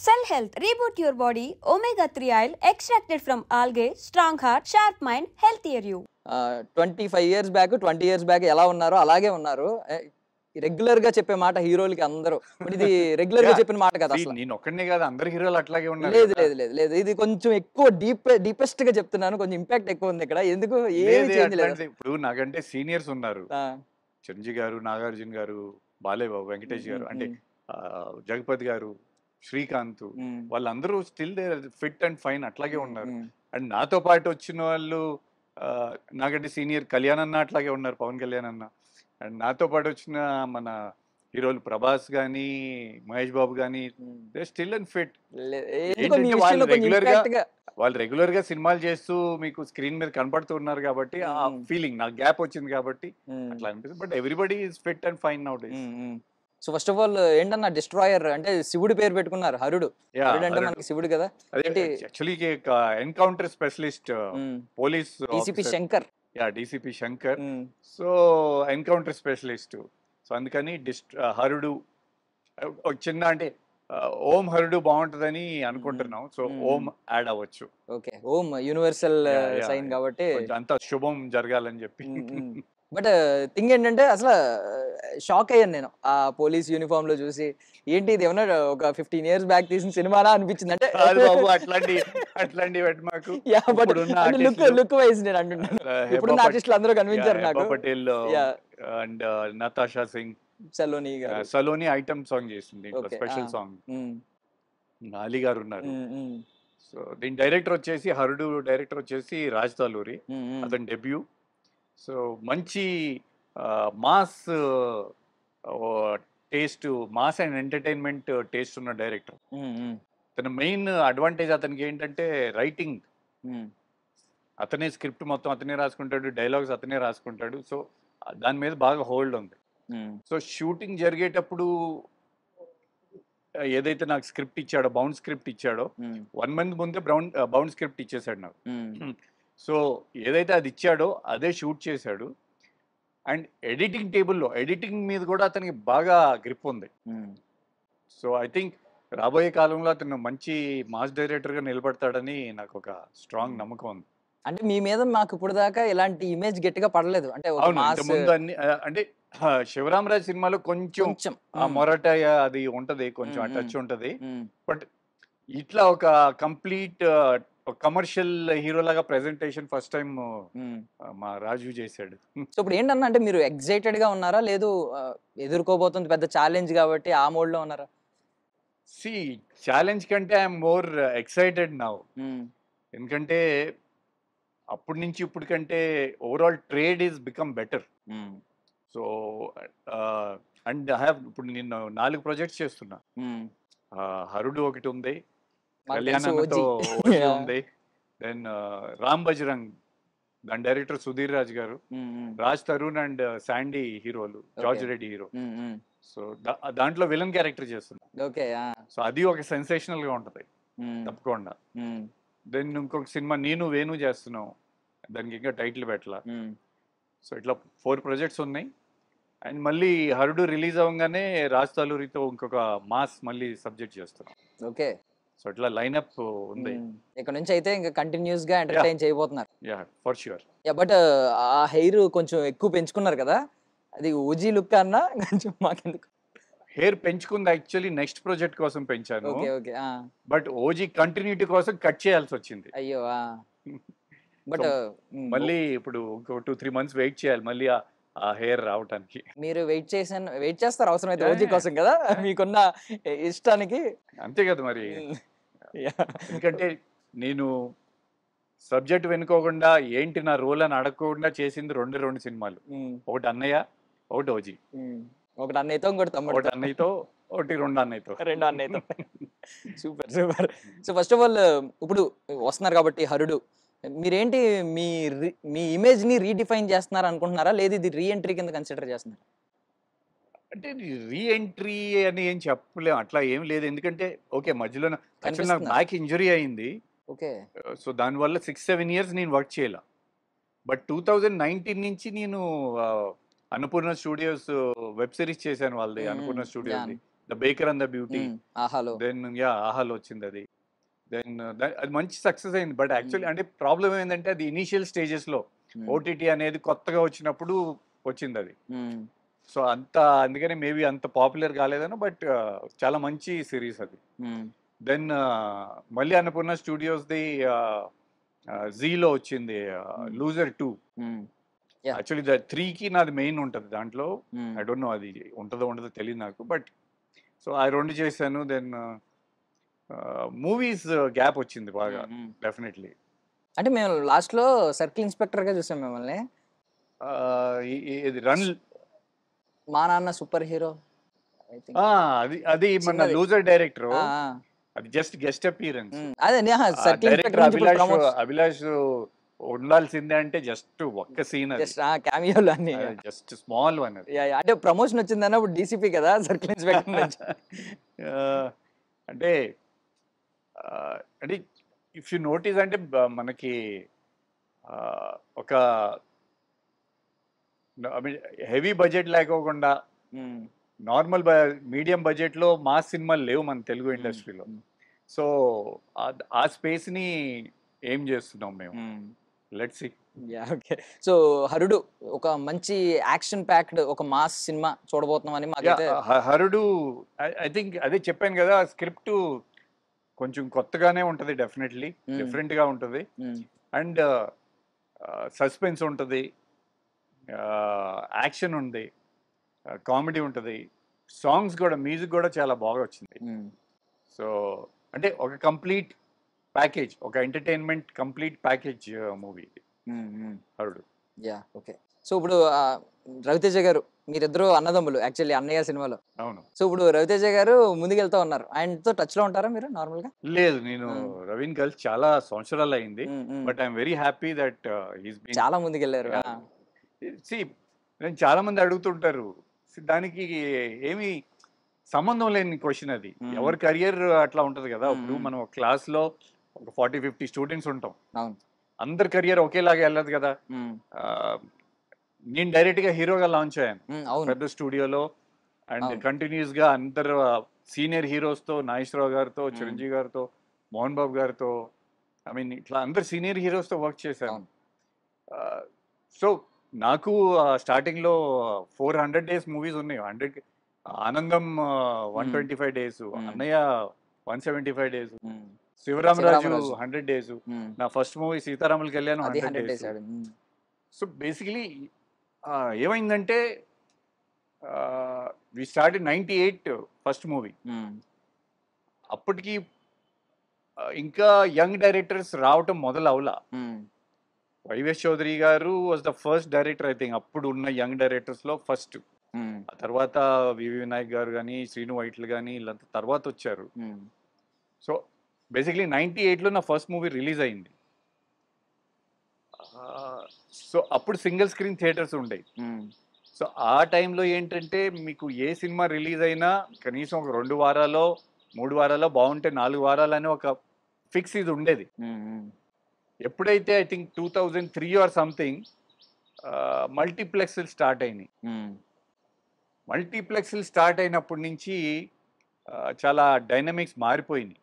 Cell Health, reboot your body, omega-3 oil extracted from algae, strong heart, sharp mind, healthier you. 25 years back 20 years back ఎలా ఉన్నారో అలాగే ఉన్నారు. Regular గా చెప్పే మాట హీరోలకి అందరూ, ఇది రెగ్యులర్ గా చెప్పిన మాట కదా అసలు. నేను ఒక్కనే కాదు, అందరు హీరోలు అట్లాగే ఉన్నారు. లేదు లేదు లేదు లేదు, ఇది కొంచెం ఎక్కువ డీపెస్ట్ గా చెప్తున్నాను, కొంచెం ఇంపాక్ట్ ఎక్కువ ఉంది ఇక్కడ. ఎందుకు ఏమి చేంజ్ లేదు. ఇప్పుడు నాకంటే సీనియర్స్ ఉన్నారు, చిరంజీవి గారు, నాగార్జున గారు, బాలేబాబు, వెంకటేష్ గారు, అంటే జగపతి గారు, శ్రీకాంత్, వాళ్ళందరూ still they fit and fine అట్లాగే ఉన్నారు. అండ్ నాతో పాటు వచ్చిన వాళ్ళు నాకంటే సీనియర్ కళ్యాణ్ అన్న అట్లాగే ఉన్నారు, పవన్ కళ్యాణ్ అన్న. అండ్ నాతో పాటు వచ్చిన మన హీరోలు ప్రభాస్ గానీ, మహేష్ బాబు గానీ, దే స్టిల్ అండ్ ఫిట్. వాళ్ళు రెగ్యులర్ గా సినిమాలు చేస్తూ మీకు స్క్రీన్ మీద కనపడుతున్నారు కాబట్టి ఆ ఫీలింగ్, నాకు గ్యాప్ వచ్చింది కాబట్టి అట్లా అనిపిస్తుంది. But everybody is fit and fine now days. So first of all ఏంటన్నా డిస్ట్రాయర్ అంటే శివుడి పేరు పెట్టుకున్నారు, హరుడు. అంటే మనకి శివుడు కదా. Actually encounter specialist police DCP Shankar. DCP Shankar. So encounter specialist. So అందుకని హరుడు చిన్న అంటే ఓం హరుడు బాగుంటుందని అనుకుంటున్నాం. సో ఓం యాడ్ అవ్వచ్చు. ఓకే, ఓం యూనివర్సల్ సైన్ కాబట్టి అంతా శుభం జరగాలని చెప్పి. బట్ థింగ్ ఏంటంటే అసలు షాక్ అయ్యాను నేను ఆ పోలీస్ యూనిఫామ్ లో చూసి. ఏంటి ఇది ఏమన్నా ఒక 15 years బ్యాక్ తీసిన సినిమానా అనిపించింది. అంటే అట్లాంటి లుక్ వైజ్ నేను అంటున్నాను. ఇప్పుడు ఆర్టిస్టులు అందరూ కనిపించారు నాకు. Patel and Natasha Singh, Saloni item song చేసింది, స్పెషల్ సాంగ్. అలీ గారు ఉన్నారు. సో దీని డైరెక్టర్ వచ్చేసి హరుడు డైరెక్టర్ వచ్చేసి రాజ్ తాలూరి, అతని డెబ్యూ. సో మంచి mass taste, mass and entertainment taste ఉన్న డైరెక్టర్. తన మెయిన్ అడ్వాంటేజ్ అతనికి ఏంటంటే రైటింగ్. అతనే స్క్రిప్ట్ మొత్తం అతనే రాసుకుంటాడు, డైలాగ్స్ అతనే రాసుకుంటాడు. సో దాని మీద బాగా హోల్డ్ ఉంది. సో షూటింగ్ జరిగేటప్పుడు ఏదైతే నాకు స్క్రిప్ట్ ఇచ్చాడో, బౌండ్ స్క్రిప్ట్ ఇచ్చాడో, 1 month ముందే బౌండ్ స్క్రిప్ట్ ఇచ్చేసాడు నాకు. సో ఏదైతే అది ఇచ్చాడో అదే షూట్ చేశాడు. అండ్ ఎడిటింగ్ టేబుల్లో ఎడిటింగ్ మీద కూడా అతనికి బాగా గ్రిప్ ఉంది. సో ఐ థింక్ రాబోయే కాలంలో అతను మంచి మాస్ డైరెక్టర్గా నిలబడతాడని నాకు ఒక స్ట్రాంగ్ నమ్మకం ఉంది. అంటే మీ మీద మాకు ఇప్పుడు దాకా ఇలాంటి ఇమేజ్ గట్టిగా పడలేదు. అంటే ముందు అన్ని అంటే శివరామరాజ్ సినిమాలో కొంచెం మొరట అది ఉంటది, కొంచెం ఆ టచ్ ఉంటది. బట్ ఇట్లా ఒక కంప్లీట్ కమర్షియల్ హీరో లాగా ప్రెజెంటేషన్ ఫస్ట్ టైం మా రాజు చేశాడు. సో ఇప్పుడు ఏంటన్నా, అంటే మీరు ఎక్సైటెడ్ గా ఉన్నారా, లేదు ఎదుర్కోబోతుంది పెద్ద ఛాలెంజ్ కాబట్టి ఆ మోడ్ లో ఉన్నారా? ఛాలెంజ్ కంటే ఐఎమ్ మోర్ ఎక్సైటెడ్ నౌ. ఎందుకంటే అప్పటి నుంచి ఇప్పుడు కంటే overall trade is become better. So and I have ఇప్పుడు నేను 4 ప్రాజెక్ట్స్ చేస్తున్నా. హరుడు ఒకటి ఉంది, కళ్యాణంతో ఉంది, దెన్ రామ్ బజరంగ్, దాని డైరెక్టర్ సుధీర్ రాజ్ గారు, రాజ్ తరుణ్ అండ్ శాండీ హీరోలు, జార్జ్ రెడ్డి హీరో. సో దాంట్లో విలన్ క్యారెక్టర్ చేస్తున్నా. సో అది ఒక సెన్సేషనల్ గా ఉంటది తప్పకుండా. దెన్ ఇంకొక సినిమా నేను వేణు చేస్తున్నాం, దానికి ఇంకా టైటిల్ పెట్టాల. సో ఇట్లా 4 ప్రాజెక్ట్స్ ఉన్నాయి. అండ్ మళ్ళీ హరుడు రిలీజ్ అవ్వగానే రాజ్ తాలూరితో ఇంకొక మాస్ మళ్ళీ సబ్జెక్ట్ చేస్తున్నాం. ఓకే, సో ఇట్లా లైన్అప్ ఉంది. ఇక్కడ నుంచి అయితే ఇంకా కంటిన్యూస్ గా ఎంటర్టైన్ చేయబోతున్నారు. For sure. బట్ ఆ హెయిర్ కొంచెం ఎక్కువ పెంచుకున్నారు కదా, అది ఓజీ లుక్ అన్నా కొంచెం మాకెందుకు? హెయిర్ పెంచుకుంది యాక్చువల్లీ నెక్స్ట్ ప్రాజెక్ట్ కోసం పెంచాను. బట్ ఓజీ కంటిన్యూటీ కోసం కట్ చేయాల్సి వచ్చింది. అయ్యో. బట్ మళ్ళీ ఇప్పుడు ఇంకో 2-3 months వెయిట్ చేయాలి మళ్ళీ ఆ హెయిర్ రావటానికి. మీరు వెయిట్ చేస్తారు అవసరమైతే ఓజీ కోసం కదా, మీకున్న ఇష్టానికి. అంతే కదా మరి. ఎందుకంటే నేను సబ్జెక్ట్ వెనుకోకుండా ఏంటి నా రోల్ అని అడగకుండా చేసింది 2 సినిమాలు. ఒకటి అన్నయ్య, ఒకటి ఓజీ. ఒకటి అన్నయ్యతో, ఇంకోటి తమ్ముడు. ఒకటి అన్నయ్యతో, ఒకటి 2 అన్నయ్యతో. Super super. So first of all ఇప్పుడు వస్తున్నారు కాబట్టి హరుడు, మీరేంటి మీ ఇమేజ్ ని రీడిఫైన్ చేస్తున్నారు అనుకుంటున్నారా, లేదు ఇది రీఎంట్రీ కింద కన్సిడర్ చేస్తున్నారు? అంటే రీఎంట్రీ అని ఏం చెప్పలేము, అట్లా ఏం లేదు. ఎందుకంటే ఓకే మధ్యలో నాకు బ్యాక్ ఇంజరీ అయింది. ఓకే. సో దానివల్ల 6-7 years నేను వర్క్ చేయాల. బట్ 2019 నుంచి నేను అన్నపూర్ణ స్టూడియోస్ వెబ్ సిరీస్ చేశాను వాళ్ళది, అన్నపూర్ణ స్టూడియోది the baker and the beauty, ఆహాలో దెన్ ఆహాలో వచ్చింది అది. దెన్ అది మంచి సక్సెస్ అయింది. బట్ యాక్చువల్లీ అంటే ప్రాబ్లం ఏంటంటే అది ఇనీషియల్ స్టేజెస్లో ఓటీటీ అనేది కొత్తగా వచ్చినప్పుడు వచ్చింది అది. సో అందుకనే మేబీ అంత పాపులర్ కాలేదను. బట్ చాలా మంచి సిరీస్ అది. దెన్ మళ్ళీ అన్నపూర్ణ స్టూడియోస్ది జీలో వచ్చింది లూజర్ 2. యాక్చువల్లీ 3కి నాది మెయిన్ ఉంటుంది దాంట్లో. ఐ డోంట్ నో అది ఉంటుందో తెలియదు నాకు. బట్ సో ఆ 2 చేశాను. దెన్ మూవీస్ గ్యాప్ వచ్చింది బాగా డెఫినెట్లీ. అంటే మేము లాస్ట్లో సర్కిల్ ఇన్స్పెక్టర్గా చూసాం మిమ్మల్ని. ఇది రన్ మా నాన్న సూపర్ హీరో అది మన లూజర్ డైరెక్టర్. అది జస్ట్ గెస్ట్ అపీరెన్స్. అదే సర్కిల్ డైరెక్టర్ అభిలాష్ ఉండాల్సిందే అంటే జస్ట్ ఒక్క సీన్, క్యామియోలు అన్ని జస్ట్ స్మాల్ వన్. అంటే ప్రమోషన్ వచ్చింది అన్నప్పుడు డీసీపీ కదా సర్కిల్ ఇన్స్పెక్టర్ నుంచి. అంటే ఇఫ్ యు నోటీస్ అంటే మనకి ఒక హెవీ బడ్జెట్ లేకోకుండా నార్మల్ మీడియం బడ్జెట్లో మాస్ సినిమాలు లేవు మన తెలుగు ఇండస్ట్రీలో. సో ఆ స్పేస్ని ఏం చేస్తున్నాం మేము, లెట్స్ సీ. ఓకే. సో హరుడు ఒక మంచి యాక్షన్ ప్యాక్డ్ ఒక మాస్ సినిమా చూడబోతున్నాం అని మాకైతే. హరుడు ఐ థింక్ అదే చెప్పాను కదా, స్క్రిప్ట్ కొంచెం కొత్తగానే ఉంటుంది, డెఫినెట్లీ డిఫరెంట్గా ఉంటుంది. అండ్ సస్పెన్స్ ఉంటుంది, యాక్షన్ ఉంది, కామెడీ ఉంటుంది, సాంగ్స్ కూడా మ్యూజిక్ కూడా చాలా బాగా వచ్చింది. సో అంటే ఒక కంప్లీట్ ప్యాకేజ్, ఒక ఎంటర్టైన్మెంట్ కంప్లీట్ ప్యాకేజ్ మూవీ ఇది హరుడు. ఓకే. సో ఇప్పుడు రవితేజ గారు మీరిద్దరు అన్నదమ్ములు యాక్చువల్లీ అన్నయ్య సినిమాలో. అవును. సో ఇప్పుడు రవితేజ గారు ముందుకెళ్తా ఉన్నారు, ఆయనతో టచ్ లో ఉంటారా మీరు నార్మల్ గా? లేదు, నేను రవీన్ కలిసి చాలా సంవత్సరాలు అయింది. But I'm very happy that he's been చాలా ముందుకెళ్ళారు. నేను చాలా మంది అడుగుతుంటారు, దానికి ఏమి సంబంధం లేని క్వశ్చన్ అది. ఎవరి కెరియర్ అట్లా ఉంటది కదా. ఇప్పుడు మనం క్లాస్ లో ఒక 40-50 స్టూడెంట్స్ ఉంటాం, అందరి కెరియర్ ఒకేలాగా వెళ్ళదు కదా. నేను డైరెక్ట్ గా హీరోగా లాంచ్ అయ్యాను పెద్ద స్టూడియోలో. అండ్ కంటిన్యూస్ గా అందరు సీనియర్ హీరోస్ తో, నాగేశ్వరరావు గారితో, చిరంజీవి గారితో, మోహన్ బాబు గారితో, ఐ మీన్ ఇట్లా అందరు సీనియర్ హీరోస్ తో వర్క్ చేశాను. సో నాకు స్టార్టింగ్ లో 400 days మూవీస్ ఉన్నాయి. 100 ఆనందం 125 days, అన్నయ్య 175 days, శివరామరాజు 100 days, నా ఫస్ట్ మూవీ సీతారాములకి వెళ్ళాను 100 days. సో బేసికలీ ఏమైందంటే వి స్టార్ట్ 98 ఫస్ట్ మూవీ. అప్పటికి ఇంకా యంగ్ డైరెక్టర్స్ రావటం మొదలవలా. వైవిఎస్ చౌదరి గారు was the first director I think, అప్పుడు ఉన్న యంగ్ డైరెక్టర్స్ లో ఫస్ట్. ఆ తర్వాత వివి వినాయక్ గారు కానీ, శ్రీను వైట్లు కానీ వీళ్ళంతా తర్వాత వచ్చారు. సో బేసిక్లీ 98లో నా ఫస్ట్ మూవీ రిలీజ్ అయింది. సో అప్పుడు సింగిల్ స్క్రీన్ థియేటర్స్ ఉండేవి. సో ఆ టైంలో ఏంటంటే మీకు ఏ సినిమా రిలీజ్ అయినా కనీసం ఒక 2 వారాలో 3 వారాలో బాగుంటే 4 వారాలని ఒక ఫిక్స్ ఇది ఉండేది. ఎప్పుడైతే I think 2003 or something multiplex start అయినాయి. మల్టీప్లెక్స్ స్టార్ట్ అయినప్పటి నుంచి చాలా డైనమిక్స్ మారిపోయినాయి.